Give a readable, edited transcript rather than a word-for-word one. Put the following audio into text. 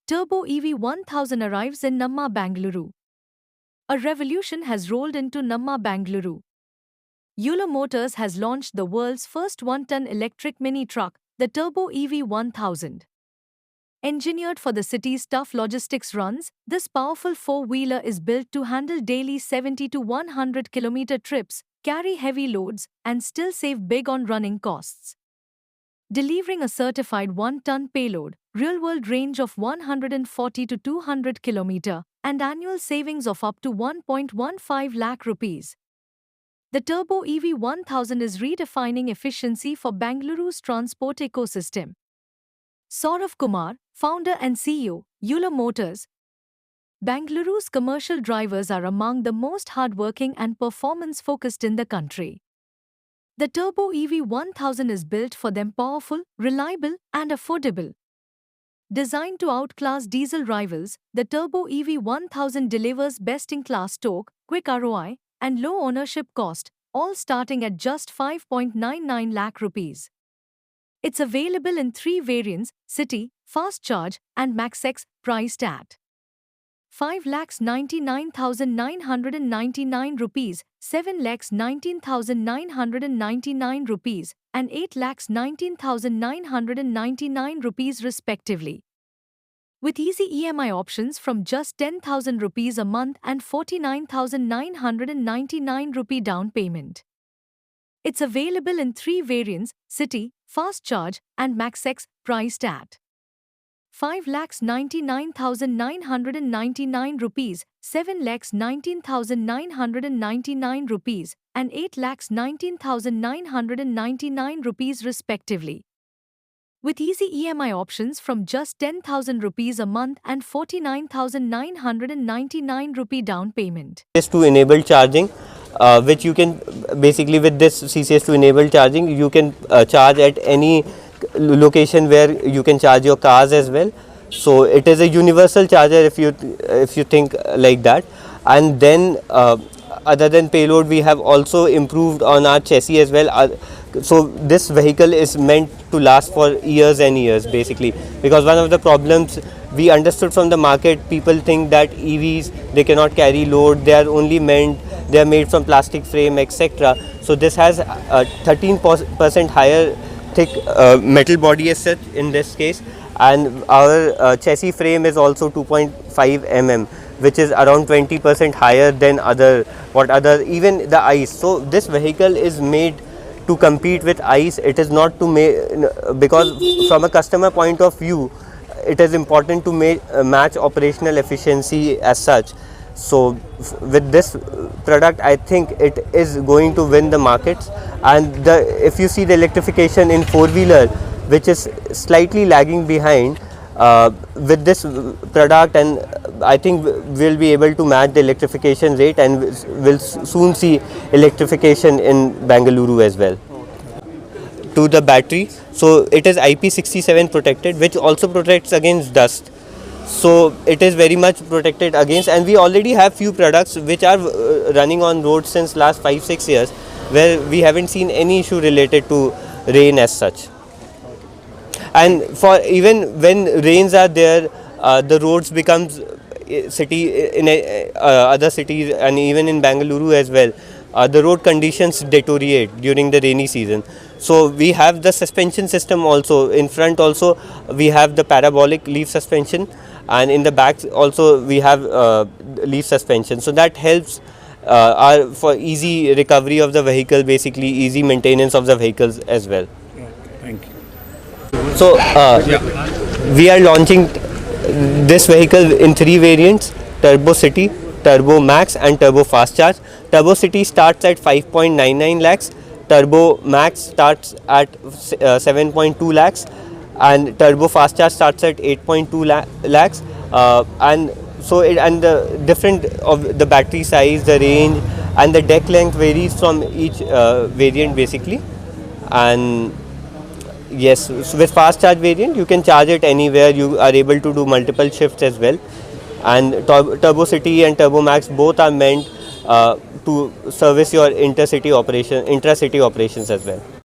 Turbo EV 1000 arrives in Namma, Bengaluru. A revolution has rolled into Namma, Bengaluru. Euler Motors has launched the world's first 1-ton electric mini truck, the Turbo EV 1000. Engineered for the city's tough logistics runs, this powerful four-wheeler is built to handle daily 70 to 100 kilometer trips, carry heavy loads, and still save big on running costs. Delivering a certified 1-ton payload, real-world range of 140 to 200 km, and annual savings of up to 1.15 lakh rupees. The Turbo EV 1000 is redefining efficiency for Bengaluru's transport ecosystem. Saurav Kumar, founder and CEO, Euler Motors. Bengaluru's commercial drivers are among the most hardworking and performance-focused in the country. The Turbo EV 1000 is built for them, powerful, reliable, and affordable. Designed to outclass diesel rivals, the Turbo EV 1000 delivers best-in-class torque, quick ROI, and low ownership cost, all starting at just 5.99 lakh rupees. It's available in 3 variants: City, Fast Charge, and MaxX, priced at 5,99,999 rupees, 7,19,999 rupees, and 8,19,999 rupees respectively. With easy EMI options from just 10,000 rupees a month and 49,999 rupee down payment. It's available in 3 variants: City, Fast Charge, and MaxX, priced at 5,99,999 rupees, 7,19,999 rupees, and 8,19,999 rupees respectively. With easy EMI options from just 10,000 rupees a month and 49,999 rupee down payment. To enable charging, which you can basically, with this CCS to enable charging, you can charge at any location where you can charge your cars as well. So it is a universal charger if you think like that. And then other than payload, we have also improved on our chassis as well. So this vehicle is meant to last for years and years basically, because one of the problems we understood from the market, people think that EVs, they cannot carry load, they are made from plastic frame, etc. So this has a 13% higher thick metal body as such in this case, and our chassis frame is also 2.5 mm, which is around 20% higher than even the ICE. So this vehicle is made to compete with ICE. It is not to make, because from a customer point of view, it is important to match operational efficiency as such. So with this product, I think it is going to win the markets. And if you see the electrification in four-wheeler, which is slightly lagging behind, with this product, and I think we'll be able to match the electrification rate, and we'll soon see electrification in Bengaluru as well. To the battery, so it is IP67 protected, which also protects against dust. So it is very much protected against, and we already have few products which are running on roads since last 5-6 years, where we haven't seen any issue related to rain as such. And for even when rains are there, the roads becomes other cities and even in Bengaluru as well, the road conditions deteriorate during the rainy season. So we have the suspension system also. In front also we have the parabolic leaf suspension, and in the back also we have leaf suspension. So that helps for easy recovery of the vehicle, basically easy maintenance of the vehicles as well. Thank you. So we are launching this vehicle in 3 variants: Turbo City, Turbo Max, and Turbo Fast Charge. Turbo City starts at 5.99 lakhs, Turbo Max starts at 7.2 lakhs, and Turbo Fast Charge starts at 8.2 lakhs. And so the different of the battery size, the range, and the deck length varies from each variant basically. And yes, so with Fast Charge variant, you can charge it anywhere. You are able to do multiple shifts as well. And Turbo City and Turbo Max both are meant to service your intracity operations as well.